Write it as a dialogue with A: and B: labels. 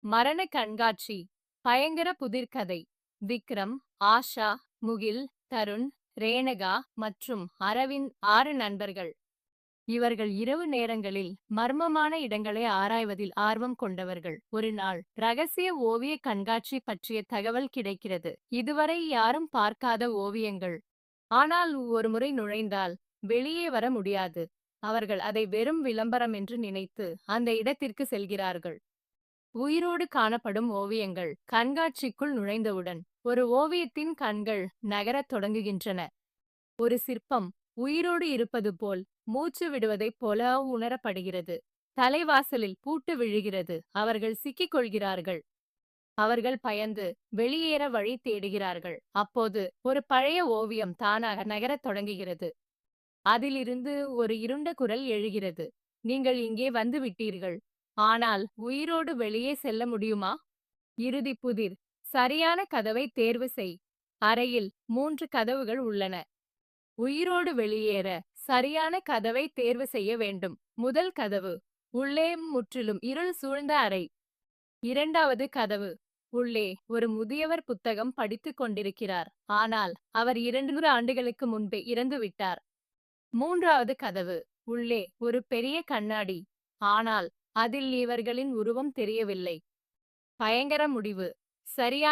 A: மரண கண்காட்சி, பயங்கர புதிர்கதை. விக்ரம், ஆஷா, முகில், தருண், ரேணகா மற்றும் அரவிந்த் 6 நண்பர்கள். இவர்கள் இரவு நேரங்களில் மர்மமான இடங்களை ஆராய்வதில் ஆர்வம் கொண்டவர்கள். ஒரு நாள் ரகசிய ஓவிய கண்காட்சி பற்றிய தகவல் கிடைக்கிறது. இதுவரை யாரும் பார்க்காத ஓவியங்கள். ஆனால் ஒருமுறை நுழைந்தால் வெளியே வர முடியாது. அவர்கள் அதை வெறும் விளம்பரம் என்று நினைத்து அந்த இடத்திற்கு செல்கிறார்கள். உயிரோடு காணப்படும் ஓவியங்கள். கண்காட்சிக்குள் நுழைந்தவுடன் ஒரு ஓவியத்தின் கண்கள் நகரத் தொடங்குகின்றன. ஒரு சிற்பம் உயிரோடு இருப்பது போல், மூச்சு விடுவதைப் போல உணரப்படுகிறது. தலைவாசலில் பூட்டு விழுகிறது. அவர்கள் சிக்கிக் கொள்கிறார்கள். அவர்கள் பயந்து வெளியேற வழி தேடுகிறார்கள். அப்போது ஒரு பழைய ஓவியம் தானாக நகரத் தொடங்குகிறது. அதிலிருந்து ஒரு இருண்ட குரல் எழுகிறது. நீங்கள் இங்கே வந்து விட்டீர்கள். ஆனால் உயிரோடு வெளியே செல்ல முடியுமா? இறுதி புதிர். சரியான கதவை தேர்வு செய். அறையில் 3 கதவுகள் உள்ளன. உயிரோடு வெளியேற சரியான கதவை தேர்வு செய்ய வேண்டும். முதல் கதவு. உள்ளே முற்றிலும் இருள் சூழ்ந்த அறை. இரண்டாவது கதவு. உள்ளே ஒரு முதியவர் புத்தகம் படித்துக் கொண்டிருக்கிறார். ஆனால் அவர் 200 ஆண்டுகளுக்கு முன்பே இறந்துவிட்டார். மூன்றாவது கதவு. உள்ளே ஒரு பெரிய கண்ணாடி. ஆனால் அதில் இவர்களின் உருவம் தெரியவில்லை. பயங்கர முடிவு. சரியான